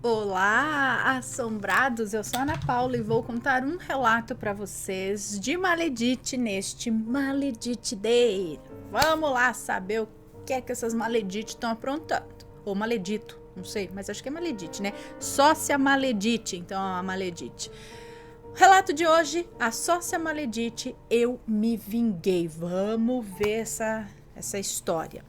Olá, assombrados! Eu sou a Ana Paula e vou contar um relato para vocês de Maledite neste Maledite Day. Vamos lá saber o que é que essas Maledite estão aprontando. Ou Maledito, não sei, mas acho que é Maledite, né? Sócia Maledite, então a Maledite. Relato de hoje, a Sócia Maledite, eu me vinguei. Vamos ver essa história.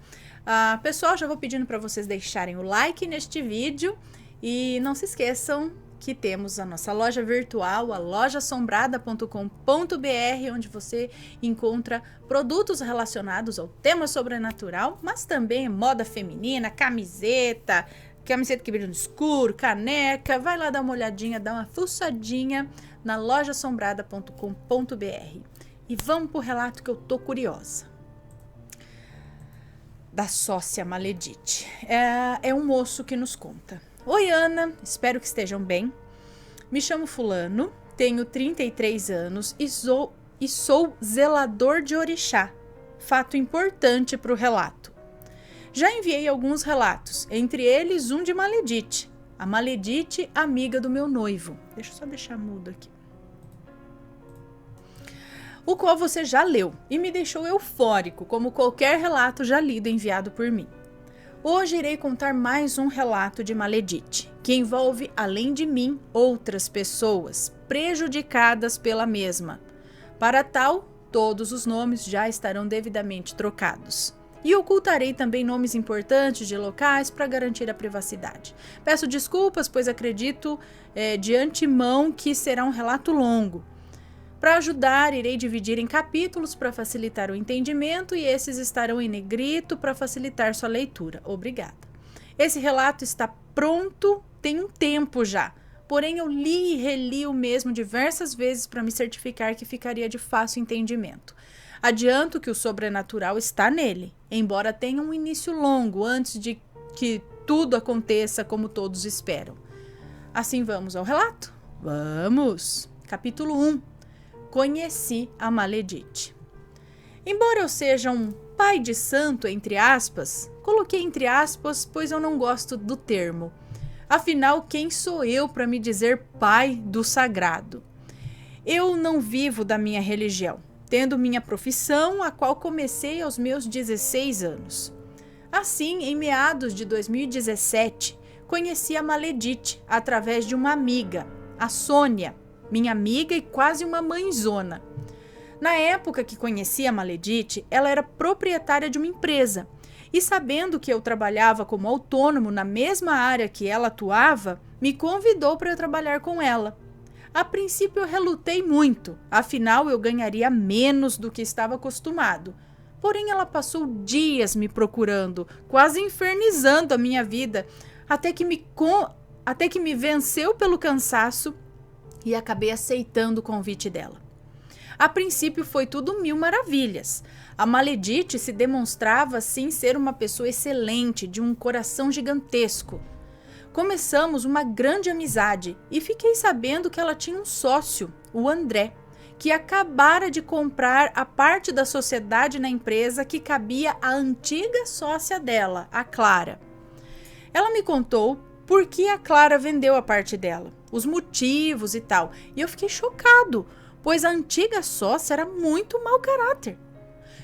Pessoal, já vou pedindo para vocês deixarem o like neste vídeo. E não se esqueçam que temos a nossa loja virtual, a lojaassombrada.com.br, onde você encontra produtos relacionados ao tema sobrenatural, mas também moda feminina, camiseta que brilha no escuro, caneca. Vai lá dar uma olhadinha, dá uma fuçadinha na lojaassombrada.com.br. E vamos pro relato que eu tô curiosa. Da Sócia Maledite. É um moço que nos conta. Oi, Ana, espero que estejam bem. Me chamo Fulano, tenho 33 anos e sou zelador de orixá. Fato importante para o relato. Já enviei alguns relatos, entre eles um de Maledite. A Maledite, amiga do meu noivo. Deixa eu só deixar mudo aqui. O qual você já leu e me deixou eufórico, como qualquer relato já lido e enviado por mim. Hoje irei contar mais um relato de Maledite, que envolve, além de mim, outras pessoas prejudicadas pela mesma. Para tal, todos os nomes já estarão devidamente trocados. E ocultarei também nomes importantes de locais para garantir a privacidade. Peço desculpas, pois acredito de antemão que será um relato longo. Para ajudar, irei dividir em capítulos para facilitar o entendimento e esses estarão em negrito para facilitar sua leitura. Obrigada. Esse relato está pronto tem um tempo já, porém eu li e reli o mesmo diversas vezes para me certificar que ficaria de fácil entendimento. Adianto que o sobrenatural está nele, embora tenha um início longo antes de que tudo aconteça como todos esperam. Assim vamos ao relato? Vamos! Capítulo 1. Conheci a Maledite. Embora eu seja um pai de santo, entre aspas, coloquei entre aspas, pois eu não gosto do termo. Afinal, quem sou eu para me dizer pai do sagrado? Eu não vivo da minha religião, tendo minha profissão, a qual comecei aos meus 16 anos. Assim, em meados de 2017, conheci a Maledite através de uma amiga, a Sônia, minha amiga e quase uma mãezona. Na época que conheci a Maledite, ela era proprietária de uma empresa e, sabendo que eu trabalhava como autônomo na mesma área que ela atuava, me convidou para eu trabalhar com ela. A princípio eu relutei muito, afinal eu ganharia menos do que estava acostumado. Porém ela passou dias me procurando, quase infernizando a minha vida, até que me venceu pelo cansaço e acabei aceitando o convite dela. A princípio foi tudo mil maravilhas. A Maledite se demonstrava assim ser uma pessoa excelente, de um coração gigantesco. Começamos uma grande amizade e fiquei sabendo que ela tinha um sócio, o André, que acabara de comprar a parte da sociedade na empresa que cabia à antiga sócia dela, a Clara. Ela me contou por que a Clara vendeu a parte dela, os motivos e tal, e eu fiquei chocado, pois a antiga sócia era muito mau caráter.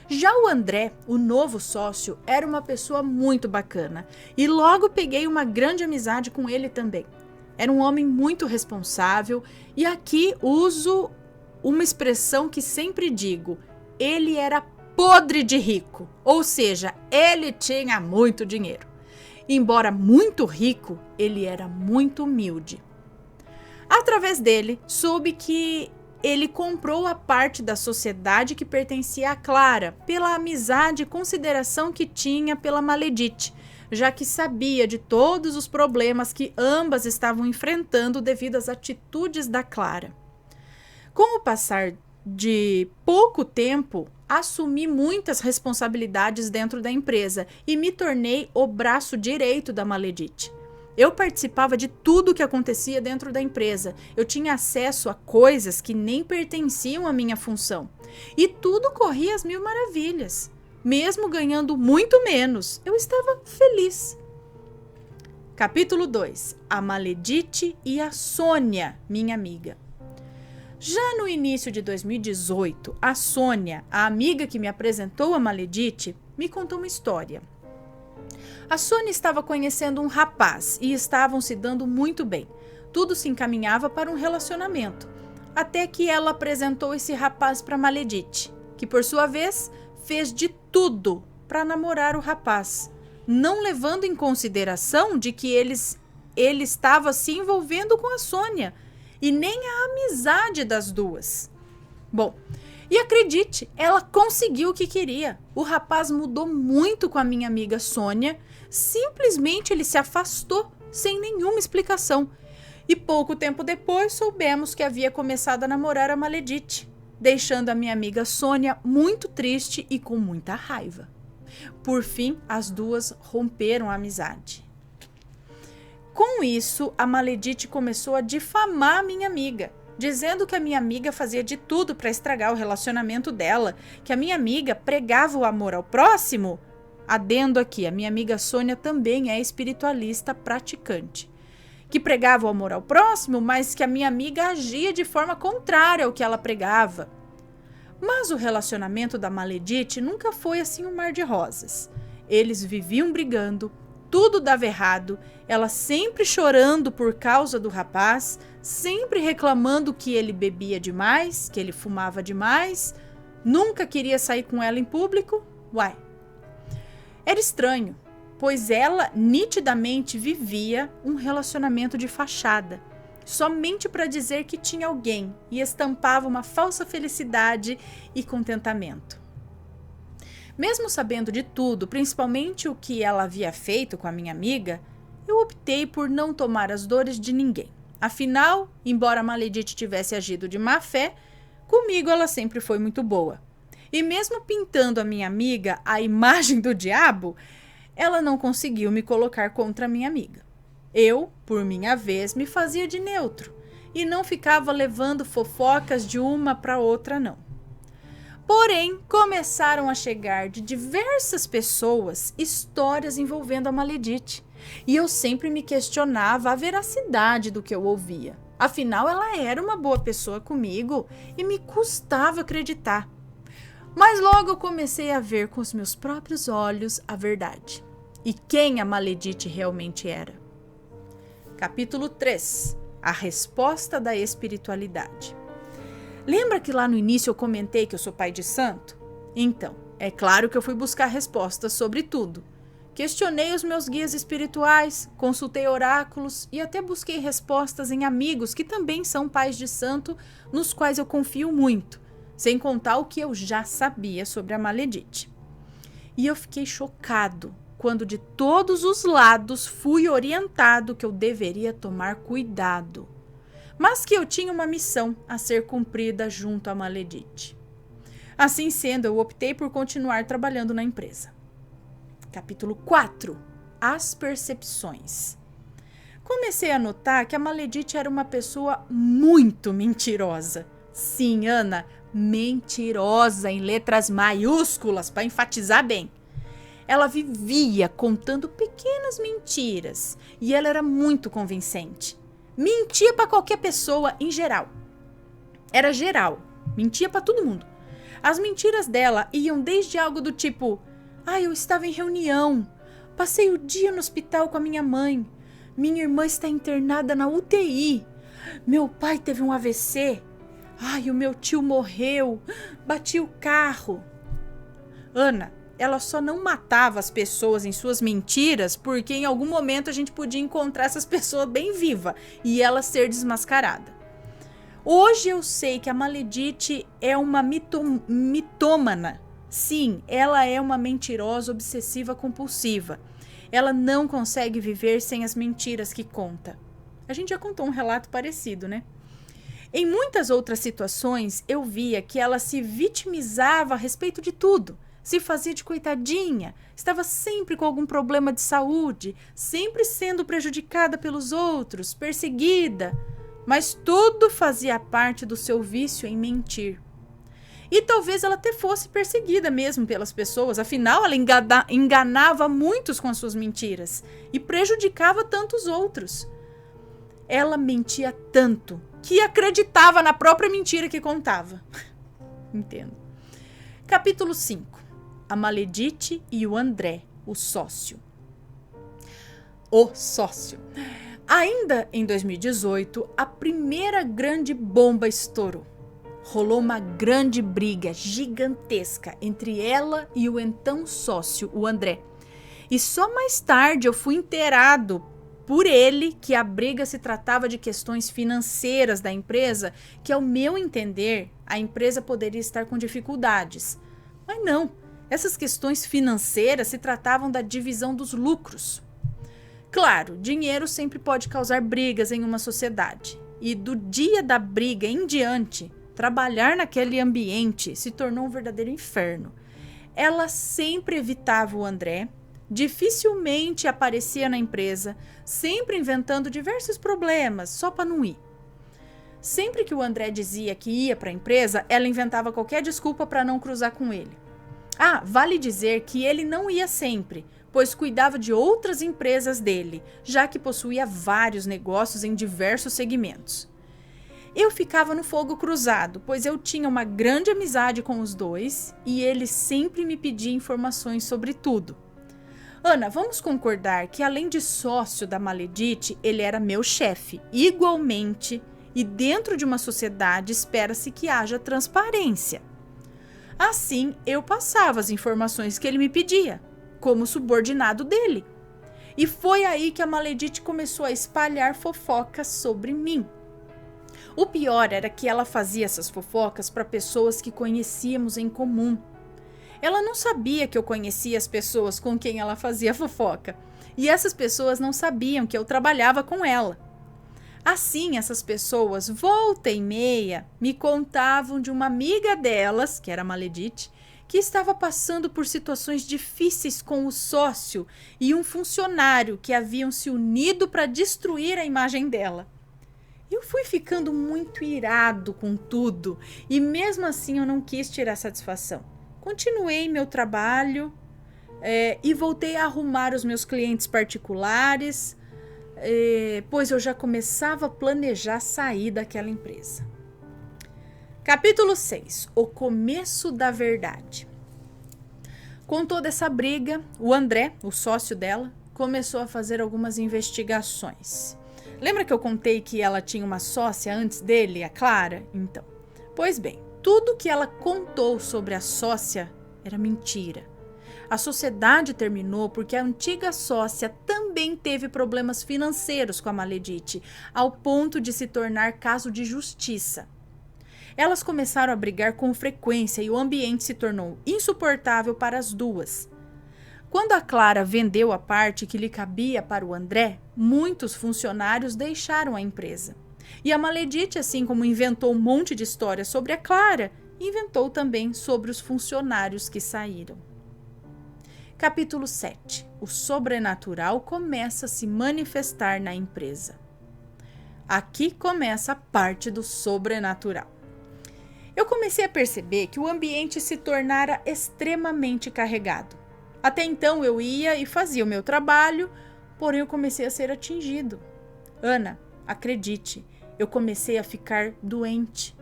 Já o André, o novo sócio, era uma pessoa muito bacana, e logo peguei uma grande amizade com ele também. Era um homem muito responsável, e aqui uso uma expressão que sempre digo, ele era podre de rico, ou seja, ele tinha muito dinheiro. Embora muito rico, ele era muito humilde. Através dele, soube que ele comprou a parte da sociedade que pertencia a Clara, pela amizade e consideração que tinha pela Maledite, já que sabia de todos os problemas que ambas estavam enfrentando devido às atitudes da Clara. Com o passar de pouco tempo, assumi muitas responsabilidades dentro da empresa e me tornei o braço direito da Maledite. Eu participava de tudo o que acontecia dentro da empresa. Eu tinha acesso a coisas que nem pertenciam à minha função. E tudo corria às mil maravilhas. Mesmo ganhando muito menos, eu estava feliz. Capítulo 2. A Maledite e a Sônia, minha amiga. Já no início de 2018, a Sônia, a amiga que me apresentou a Maledite, me contou uma história. A Sônia estava conhecendo um rapaz e estavam se dando muito bem. Tudo se encaminhava para um relacionamento, até que ela apresentou esse rapaz para Maledite, que por sua vez fez de tudo para namorar o rapaz, não levando em consideração de que ele estava se envolvendo com a Sônia e nem a amizade das duas. Bom, e acredite, ela conseguiu o que queria. O rapaz mudou muito com a minha amiga Sônia, simplesmente ele se afastou sem nenhuma explicação. E pouco tempo depois soubemos que havia começado a namorar a Maledite, deixando a minha amiga Sônia muito triste e com muita raiva. Por fim, as duas romperam a amizade. Com isso, a Maledite começou a difamar a minha amiga, dizendo que a minha amiga fazia de tudo para estragar o relacionamento dela, que a minha amiga pregava o amor ao próximo. Adendo aqui, a minha amiga Sônia também é espiritualista praticante. Que pregava o amor ao próximo, mas que a minha amiga agia de forma contrária ao que ela pregava. Mas o relacionamento da Maledite nunca foi assim um mar de rosas. Eles viviam brigando, tudo dava errado, ela sempre chorando por causa do rapaz, sempre reclamando que ele bebia demais, que ele fumava demais, nunca queria sair com ela em público. Uai, era estranho, pois ela nitidamente vivia um relacionamento de fachada, somente para dizer que tinha alguém e estampava uma falsa felicidade e contentamento. Mesmo sabendo de tudo, principalmente o que ela havia feito com a minha amiga, eu optei por não tomar as dores de ninguém. Afinal, embora a Maledite tivesse agido de má fé, comigo ela sempre foi muito boa. E mesmo pintando a minha amiga a imagem do diabo, ela não conseguiu me colocar contra a minha amiga. Eu, por minha vez, me fazia de neutro e não ficava levando fofocas de uma para outra, não. Porém, começaram a chegar de diversas pessoas histórias envolvendo a Maledite, e eu sempre me questionava a veracidade do que eu ouvia. Afinal, ela era uma boa pessoa comigo e me custava acreditar. Mas logo eu comecei a ver com os meus próprios olhos a verdade e quem a Maledite realmente era. Capítulo 3. A resposta da espiritualidade. Lembra que lá no início eu comentei que eu sou pai de santo? Então, é claro que eu fui buscar respostas sobre tudo. Questionei os meus guias espirituais, consultei oráculos e até busquei respostas em amigos que também são pais de santo, nos quais eu confio muito, sem contar o que eu já sabia sobre a Maledite. E eu fiquei chocado quando de todos os lados fui orientado que eu deveria tomar cuidado, mas que eu tinha uma missão a ser cumprida junto à Maledite. Assim sendo, eu optei por continuar trabalhando na empresa. Capítulo 4. As percepções. Comecei a notar que a Maledite era uma pessoa muito mentirosa. Sim, Ana, mentirosa em letras maiúsculas, para enfatizar bem. Ela vivia contando pequenas mentiras e ela era muito convincente. Mentia para qualquer pessoa em geral. Era geral. Mentia para todo mundo. As mentiras dela iam desde algo do tipo: eu estava em reunião. Passei o dia no hospital com a minha mãe. Minha irmã está internada na UTI. Meu pai teve um AVC. O meu tio morreu. Bati o carro. Ana, ela só não matava as pessoas em suas mentiras porque em algum momento a gente podia encontrar essas pessoas bem viva e ela ser desmascarada. Hoje eu sei que a Maledite é uma mitômana. Sim, ela é uma mentirosa obsessiva compulsiva. Ela não consegue viver sem as mentiras que conta. A gente já contou um relato parecido, né? Em muitas outras situações eu via que ela se vitimizava a respeito de tudo. Se fazia de coitadinha, estava sempre com algum problema de saúde, sempre sendo prejudicada pelos outros, perseguida, mas tudo fazia parte do seu vício em mentir. E talvez ela até fosse perseguida mesmo pelas pessoas, afinal ela enganava muitos com as suas mentiras e prejudicava tantos outros. Ela mentia tanto que acreditava na própria mentira que contava. Entendo. Capítulo 5. A Maledite e o André, o sócio. O sócio. Ainda em 2018, a primeira grande bomba estourou. Rolou uma grande briga gigantesca entre ela e o então sócio, o André. E só mais tarde eu fui inteirado por ele que a briga se tratava de questões financeiras da empresa, que ao meu entender, a empresa poderia estar com dificuldades. Mas não, essas questões financeiras se tratavam da divisão dos lucros. Claro, dinheiro sempre pode causar brigas em uma sociedade. E do dia da briga em diante, trabalhar naquele ambiente se tornou um verdadeiro inferno. Ela sempre evitava o André, dificilmente aparecia na empresa, sempre inventando diversos problemas só para não ir. Sempre que o André dizia que ia para a empresa, ela inventava qualquer desculpa para não cruzar com ele. Ah, vale dizer que ele não ia sempre, pois cuidava de outras empresas dele, já que possuía vários negócios em diversos segmentos. Eu ficava no fogo cruzado, pois eu tinha uma grande amizade com os dois e ele sempre me pedia informações sobre tudo. Ana, vamos concordar que além de sócio da Maledite, ele era meu chefe, igualmente, e dentro de uma sociedade espera-se que haja transparência. Assim, eu passava as informações que ele me pedia, como subordinado dele. E foi aí que a Maledite começou a espalhar fofocas sobre mim. O pior era que ela fazia essas fofocas para pessoas que conhecíamos em comum. Ela não sabia que eu conhecia as pessoas com quem ela fazia fofoca. E essas pessoas não sabiam que eu trabalhava com ela. Assim, essas pessoas, volta e meia, me contavam de uma amiga delas, que era a Maledite, que estava passando por situações difíceis com o sócio e um funcionário que haviam se unido para destruir a imagem dela. Eu fui ficando muito irado com tudo e mesmo assim eu não quis tirar satisfação. Continuei meu trabalho e voltei a arrumar os meus clientes particulares, pois eu já começava a planejar sair daquela empresa. Capítulo 6. O começo da verdade. Com toda essa briga, o André, o sócio dela, começou a fazer algumas investigações. Lembra que eu contei que ela tinha uma sócia antes dele, a Clara? Então, pois bem, tudo que ela contou sobre a sócia era mentira. A sociedade terminou porque a antiga sócia também teve problemas financeiros com a Maledite, ao ponto de se tornar caso de justiça. Elas começaram a brigar com frequência e o ambiente se tornou insuportável para as duas. Quando a Clara vendeu a parte que lhe cabia para o André, muitos funcionários deixaram a empresa. E a Maledite, assim como inventou um monte de histórias sobre a Clara, inventou também sobre os funcionários que saíram. Capítulo 7. O sobrenatural começa a se manifestar na empresa. Aqui começa a parte do sobrenatural. Eu comecei a perceber que o ambiente se tornara extremamente carregado. Até então eu ia e fazia o meu trabalho, porém eu comecei a ser atingido. Ana, acredite, eu comecei a ficar doente.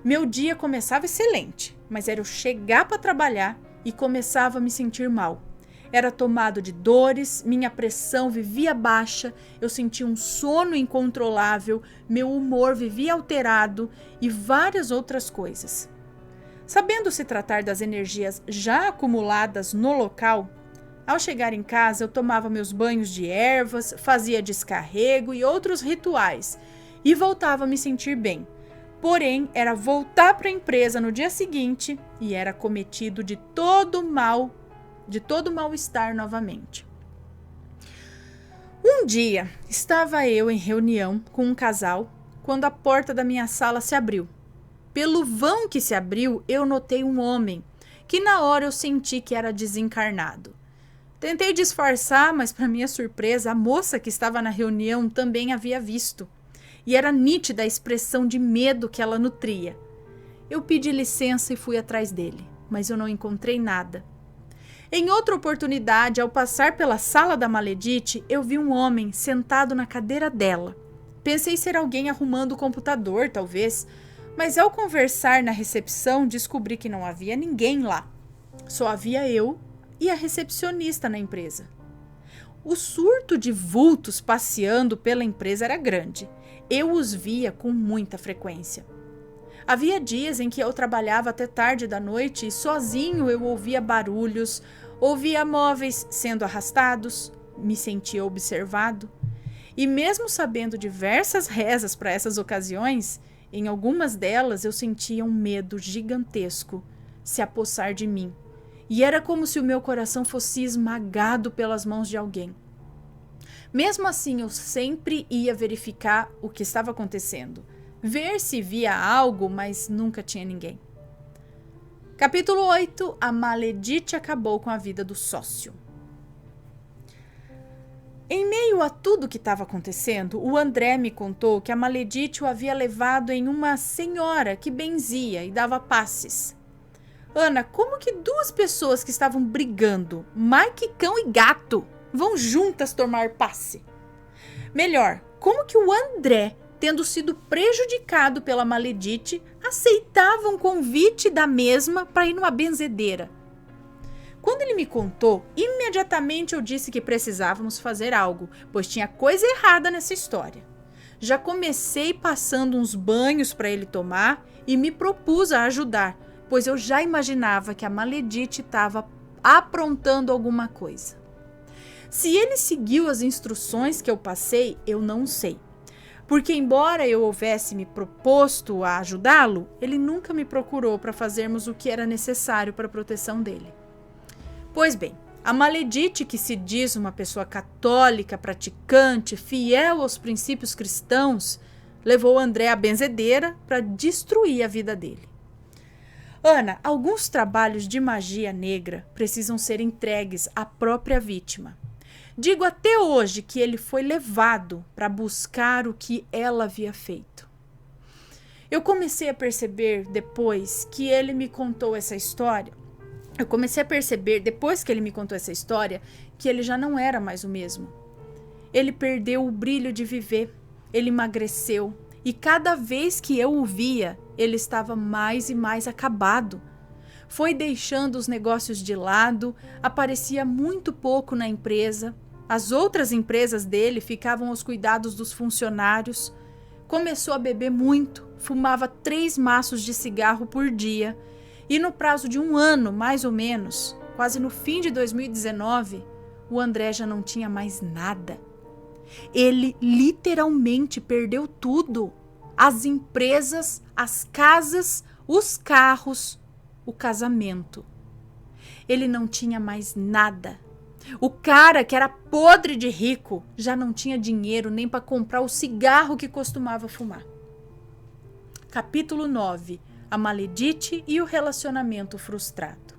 Meu dia começava excelente, mas era eu chegar para trabalhar e começava a me sentir mal. Era tomado de dores, minha pressão vivia baixa, eu sentia um sono incontrolável, meu humor vivia alterado e várias outras coisas. Sabendo se tratar das energias já acumuladas no local, ao chegar em casa eu tomava meus banhos de ervas, fazia descarrego e outros rituais e voltava a me sentir bem. Porém, era voltar para a empresa no dia seguinte e era cometido de todo mal-estar novamente. Um dia, estava eu em reunião com um casal quando a porta da minha sala se abriu. Pelo vão que se abriu, eu notei um homem, que na hora eu senti que era desencarnado. Tentei disfarçar, mas para minha surpresa, a moça que estava na reunião também havia visto. E era nítida a expressão de medo que ela nutria. Eu pedi licença e fui atrás dele, mas eu não encontrei nada. Em outra oportunidade, ao passar pela sala da Maledite, eu vi um homem sentado na cadeira dela. Pensei ser alguém arrumando o computador, talvez, mas ao conversar na recepção, descobri que não havia ninguém lá. Só havia eu e a recepcionista na empresa. O surto de vultos passeando pela empresa era grande. Eu os via com muita frequência. Havia dias em que eu trabalhava até tarde da noite e sozinho eu ouvia barulhos, ouvia móveis sendo arrastados, me sentia observado. E mesmo sabendo diversas rezas para essas ocasiões, em algumas delas eu sentia um medo gigantesco se apossar de mim. E era como se o meu coração fosse esmagado pelas mãos de alguém. Mesmo assim, eu sempre ia verificar o que estava acontecendo. Ver se via algo, mas nunca tinha ninguém. Capítulo 8. A Maledite acabou com a vida do sócio. Em meio a tudo que estava acontecendo, o André me contou que a Maledite o havia levado em uma senhora que benzia e dava passes. Ana, como que duas pessoas que estavam brigando, mais que cão e gato, vão juntas tomar passe? Melhor, como que o André, tendo sido prejudicado pela Maledite, aceitava um convite da mesma para ir numa benzedeira? Quando ele me contou, imediatamente eu disse que precisávamos fazer algo, pois tinha coisa errada nessa história. Já comecei passando uns banhos para ele tomar e me propus a ajudar, pois eu já imaginava que a Maledite estava aprontando alguma coisa. Se ele seguiu as instruções que eu passei, eu não sei. Porque embora eu houvesse me proposto a ajudá-lo, ele nunca me procurou para fazermos o que era necessário para a proteção dele. Pois bem, a Maledite, que se diz uma pessoa católica, praticante, fiel aos princípios cristãos, levou André à benzedeira para destruir a vida dele. Ana, alguns trabalhos de magia negra precisam ser entregues à própria vítima. Digo até hoje que ele foi levado para buscar o que ela havia feito. Eu comecei a perceber depois que ele me contou essa história. Que ele já não era mais o mesmo. Ele perdeu o brilho de viver, ele emagreceu e cada vez que eu o via, ele estava mais e mais acabado. Foi deixando os negócios de lado, aparecia muito pouco na empresa. As outras empresas dele ficavam aos cuidados dos funcionários. Começou a beber muito, fumava 3 maços de cigarro por dia. E no prazo de 1 ano, mais ou menos, quase no fim de 2019, o André já não tinha mais nada. Ele literalmente perdeu tudo. As empresas, as casas, os carros, o casamento. Ele não tinha mais nada. O cara que era podre de rico já não tinha dinheiro nem para comprar o cigarro que costumava fumar. Capítulo 9. A Maledite e o relacionamento frustrado.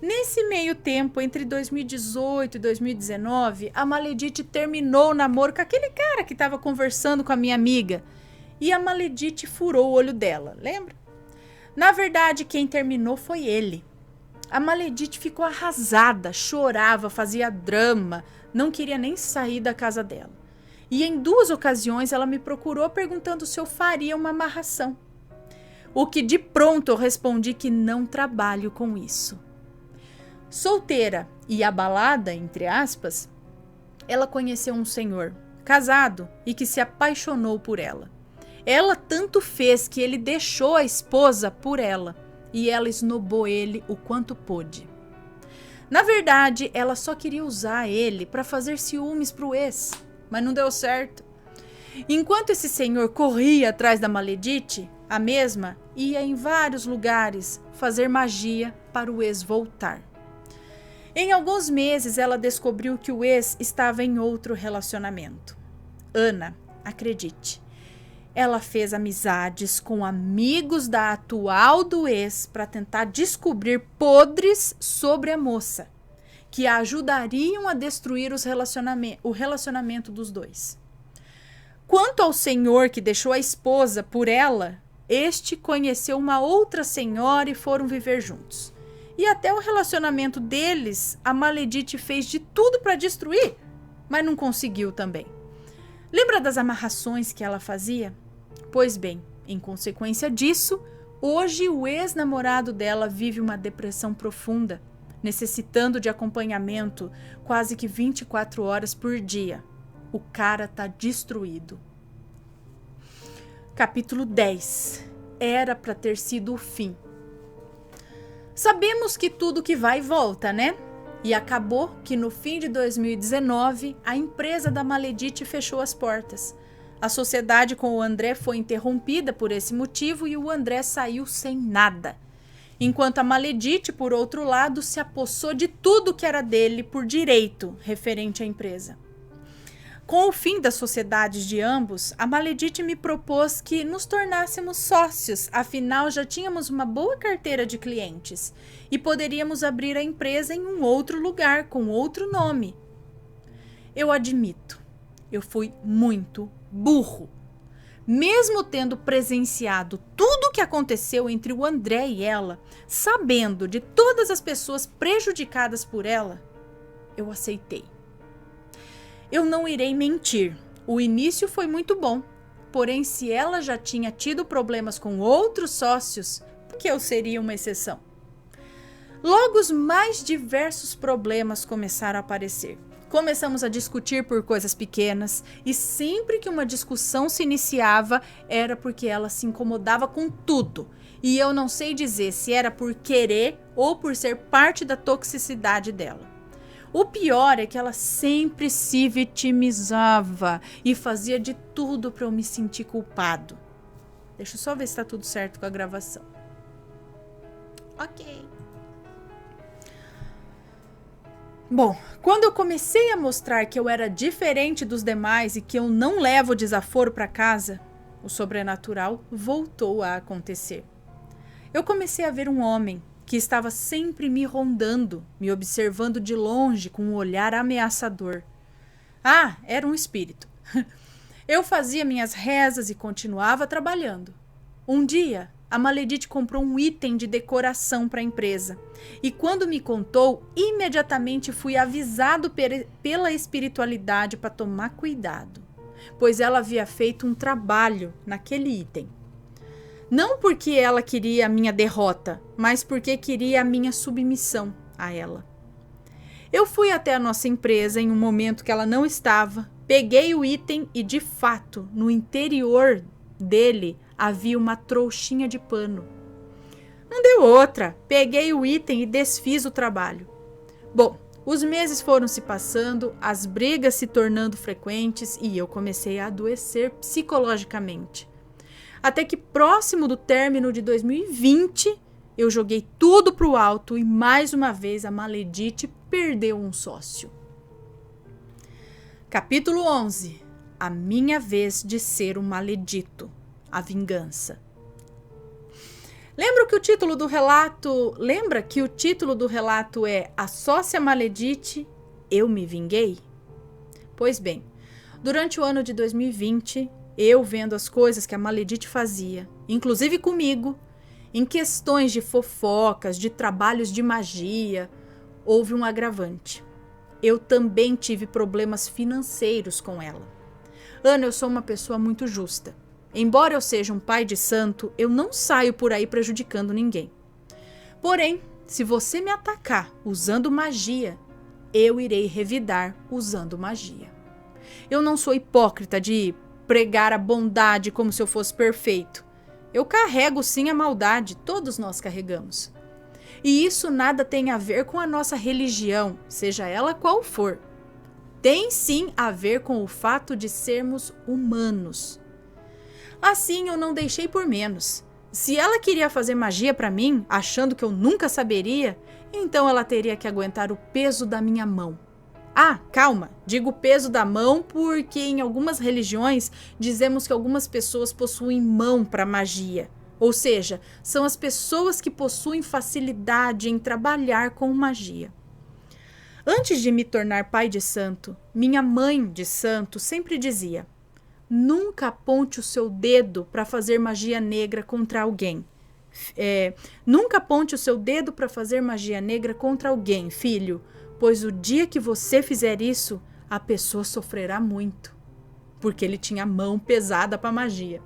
Nesse meio tempo, entre 2018 e 2019, a Maledite terminou o namoro com aquele cara que estava conversando com a minha amiga. E a Maledite furou o olho dela, lembra? Na verdade, quem terminou foi ele. A Maledite ficou arrasada, chorava, fazia drama, não queria nem sair da casa dela. E em 2 ocasiões ela me procurou perguntando se eu faria uma amarração. O que de pronto eu respondi que não trabalho com isso. Solteira e abalada, entre aspas, ela conheceu um senhor, casado, e que se apaixonou por ela. Ela tanto fez que ele deixou a esposa por ela. E ela esnobou ele o quanto pôde. Na verdade, ela só queria usar ele para fazer ciúmes pro ex, mas não deu certo. Enquanto esse senhor corria atrás da Maledite, a mesma ia em vários lugares fazer magia para o ex voltar. Em alguns meses, ela descobriu que o ex estava em outro relacionamento. Ana, acredite. Ela fez amizades com amigos da atual do ex para tentar descobrir podres sobre a moça, que a ajudariam a destruir o relacionamento dos dois. Quanto ao senhor que deixou a esposa por ela, este conheceu uma outra senhora e foram viver juntos. E até o relacionamento deles, a Maledite fez de tudo para destruir, mas não conseguiu também. Lembra das amarrações que ela fazia? Pois bem, em consequência disso, hoje o ex-namorado dela vive uma depressão profunda, necessitando de acompanhamento quase que 24 horas por dia. O cara tá destruído. Capítulo 10. Era para ter sido o fim. Sabemos que tudo que vai volta, né? E acabou que no fim de 2019, a empresa da Maledite fechou as portas. A sociedade com o André foi interrompida por esse motivo e o André saiu sem nada. Enquanto a Maledite, por outro lado, se apossou de tudo que era dele por direito referente à empresa. Com o fim das sociedades de ambos, a Maledite me propôs que nos tornássemos sócios, afinal já tínhamos uma boa carteira de clientes e poderíamos abrir a empresa em um outro lugar, com outro nome. Eu admito, eu fui muito burro. Mesmo tendo presenciado tudo o que aconteceu entre o André e ela, sabendo de todas as pessoas prejudicadas por ela, eu aceitei. Eu não irei mentir, o início foi muito bom, porém se ela já tinha tido problemas com outros sócios, por que eu seria uma exceção? Logo os mais diversos problemas começaram a aparecer. Começamos a discutir por coisas pequenas e sempre que uma discussão se iniciava era porque ela se incomodava com tudo. E eu não sei dizer se era por querer ou por ser parte da toxicidade dela. O pior é que ela sempre se vitimizava e fazia de tudo para eu me sentir culpado. Deixa eu só ver se está tudo certo com a gravação. Ok. Bom, quando eu comecei a mostrar que eu era diferente dos demais e que eu não levo desaforo para casa, o sobrenatural voltou a acontecer. Eu comecei a ver um homem que estava sempre me rondando, me observando de longe com um olhar ameaçador. Ah, era um espírito. Eu fazia minhas rezas e continuava trabalhando. Um dia, a Maledite comprou um item de decoração para a empresa. E quando me contou, imediatamente fui avisado pela espiritualidade para tomar cuidado, pois ela havia feito um trabalho naquele item. Não porque ela queria a minha derrota, mas porque queria a minha submissão a ela. Eu fui até a nossa empresa em um momento que ela não estava, peguei o item e, de fato, no interior dele havia uma trouxinha de pano. Não deu outra, peguei o item e desfiz o trabalho. Bom, os meses foram se passando, as brigas se tornando frequentes e eu comecei a adoecer psicologicamente. Até que próximo do término de 2020, eu joguei tudo pro alto e mais uma vez a Maledite perdeu um sócio. Capítulo 11. A minha vez de ser um maledito. A vingança. Lembra que o título do relato é A Sócia Maledite, Eu Me Vinguei? Pois bem, durante o ano de 2020, eu vendo as coisas que a Maledite fazia, inclusive comigo, em questões de fofocas, de trabalhos de magia, houve um agravante. Eu também tive problemas financeiros com ela. Ana, eu sou uma pessoa muito justa. Embora eu seja um pai de santo, eu não saio por aí prejudicando ninguém. Porém, se você me atacar usando magia, eu irei revidar usando magia. Eu não sou hipócrita de pregar a bondade como se eu fosse perfeito. Eu carrego sim a maldade, todos nós carregamos. E isso nada tem a ver com a nossa religião, seja ela qual for. Tem sim a ver com o fato de sermos humanos. Assim eu não deixei por menos. Se ela queria fazer magia para mim, achando que eu nunca saberia, então ela teria que aguentar o peso da minha mão. Ah, calma, digo peso da mão porque em algumas religiões dizemos que algumas pessoas possuem mão para magia. Ou seja, são as pessoas que possuem facilidade em trabalhar com magia. Antes de me tornar pai de santo, minha mãe de santo sempre dizia: nunca aponte o seu dedo para fazer magia negra contra alguém. Nunca aponte o seu dedo para fazer magia negra contra alguém, filho, pois o dia que você fizer isso, a pessoa sofrerá muito, porque ele tinha a mão pesada para magia.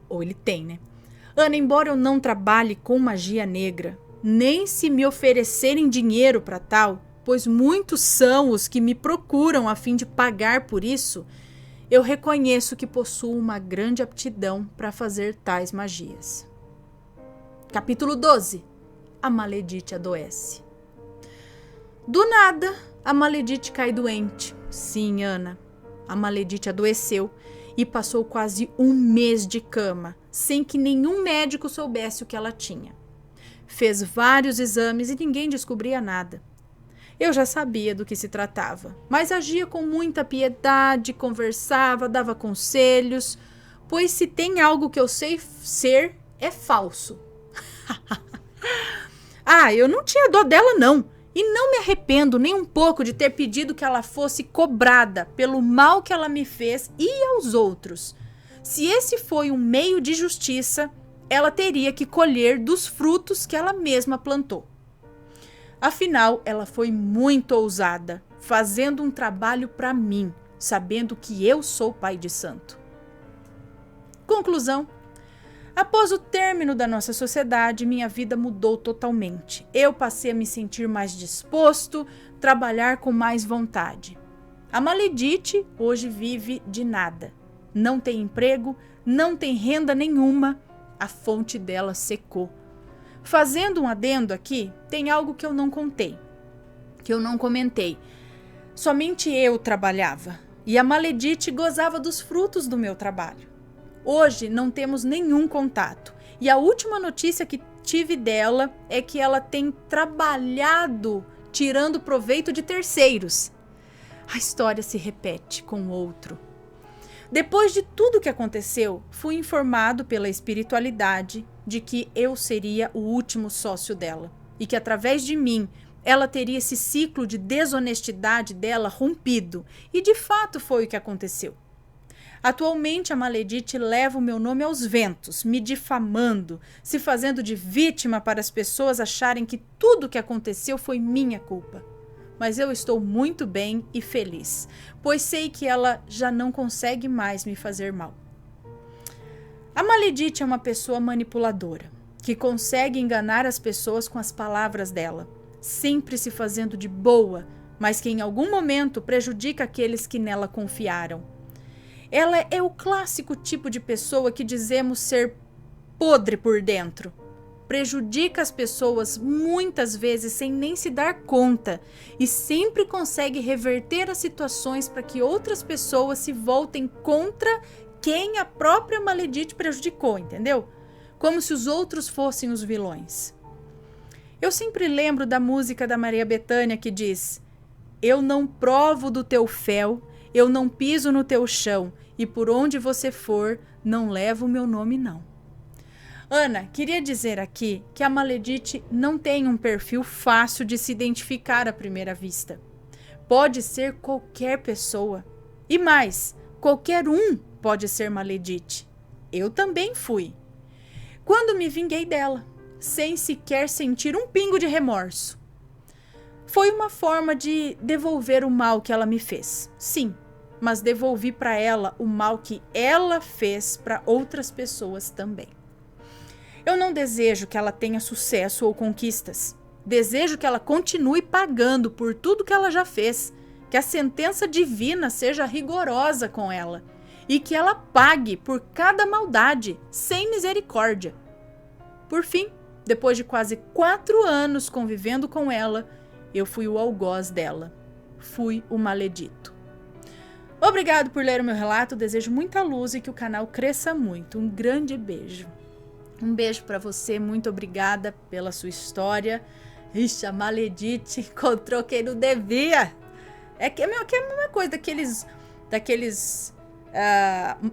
Ou ele tem, né? Ana, embora eu não trabalhe com magia negra, nem se me oferecerem dinheiro para tal, pois muitos são os que me procuram a fim de pagar por isso, eu reconheço que possuo uma grande aptidão para fazer tais magias. Capítulo 12. A Maledite adoece. Do nada, a Maledite cai doente. Sim, Ana, a Maledite adoeceu e passou quase um mês de cama, sem que nenhum médico soubesse o que ela tinha. Fez vários exames e ninguém descobria nada. Eu já sabia do que se tratava, mas agia com muita piedade, conversava, dava conselhos, pois se tem algo que eu sei ser, é falso. Eu não tinha dó dela não, e não me arrependo nem um pouco de ter pedido que ela fosse cobrada pelo mal que ela me fez e aos outros. Se esse foi um meio de justiça, ela teria que colher dos frutos que ela mesma plantou. Afinal, ela foi muito ousada, fazendo um trabalho para mim, sabendo que eu sou pai de santo. Conclusão. Após o término da nossa sociedade, minha vida mudou totalmente. Eu passei a me sentir mais disposto, trabalhar com mais vontade. A Maledite hoje vive de nada. Não tem emprego, não tem renda nenhuma. A fonte dela secou. Fazendo um adendo aqui, tem algo que eu não contei, que eu não comentei. Somente eu trabalhava e a Maledite gozava dos frutos do meu trabalho. Hoje não temos nenhum contato e a última notícia que tive dela é que ela tem trabalhado tirando proveito de terceiros. A história se repete com outro. Depois de tudo que aconteceu, fui informado pela espiritualidade de que eu seria o último sócio dela e que através de mim ela teria esse ciclo de desonestidade dela rompido, e de fato foi o que aconteceu. Atualmente a Maledite leva o meu nome aos ventos, me difamando, se fazendo de vítima para as pessoas acharem que tudo o que aconteceu foi minha culpa. Mas eu estou muito bem e feliz, pois sei que ela já não consegue mais me fazer mal. A Maledite é uma pessoa manipuladora, que consegue enganar as pessoas com as palavras dela, sempre se fazendo de boa, mas que em algum momento prejudica aqueles que nela confiaram. Ela é o clássico tipo de pessoa que dizemos ser podre por dentro. Prejudica as pessoas muitas vezes sem nem se dar conta e sempre consegue reverter as situações para que outras pessoas se voltem contra quem a própria Maledite prejudicou, entendeu? Como se os outros fossem os vilões. Eu sempre lembro da música da Maria Bethânia que diz: eu não provo do teu fel, eu não piso no teu chão, e por onde você for, não levo o meu nome não. Ana, queria dizer aqui que a Maledite não tem um perfil fácil de se identificar à primeira vista. Pode ser qualquer pessoa. E mais, qualquer um pode ser Maledite. Eu também fui. Quando me vinguei dela, sem sequer sentir um pingo de remorso. Foi uma forma de devolver o mal que ela me fez. Sim, mas devolvi para ela o mal que ela fez para outras pessoas também. Eu não desejo que ela tenha sucesso ou conquistas. Desejo que ela continue pagando por tudo que ela já fez, que a sentença divina seja rigorosa com ela e que ela pague por cada maldade, sem misericórdia. Por fim, depois de quase 4 anos convivendo com ela, eu fui o algoz dela. Fui o maledito. Obrigado por ler o meu relato, desejo muita luz e que o canal cresça muito. Um grande beijo. Um beijo para você, muito obrigada pela sua história. Ixi, a Maledite encontrou quem não devia. É que é a mesma coisa daqueles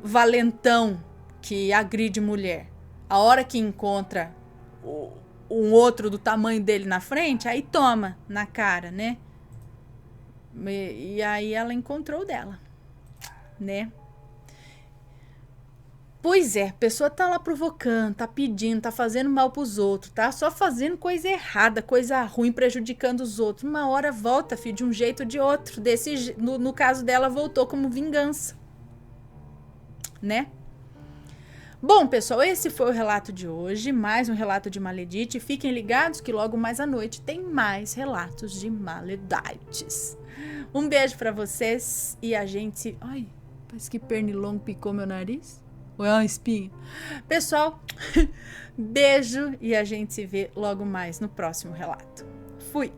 valentão que agride mulher. A hora que encontra um outro do tamanho dele na frente, aí toma na cara, né? E aí ela encontrou dela, né? Pois é, a pessoa tá lá provocando, tá pedindo, tá fazendo mal pros outros, tá só fazendo coisa errada, coisa ruim, prejudicando os outros. Uma hora volta, filho, de um jeito ou de outro. No caso dela, voltou como vingança, né? Bom, pessoal, esse foi o relato de hoje, mais um relato de Maledite. Fiquem ligados que logo mais à noite tem mais relatos de Maledites. Um beijo pra vocês e a gente... Ai, parece que pernilongo picou meu nariz. Ou é uma espinha? Pessoal, beijo e a gente se vê logo mais no próximo relato. Fui!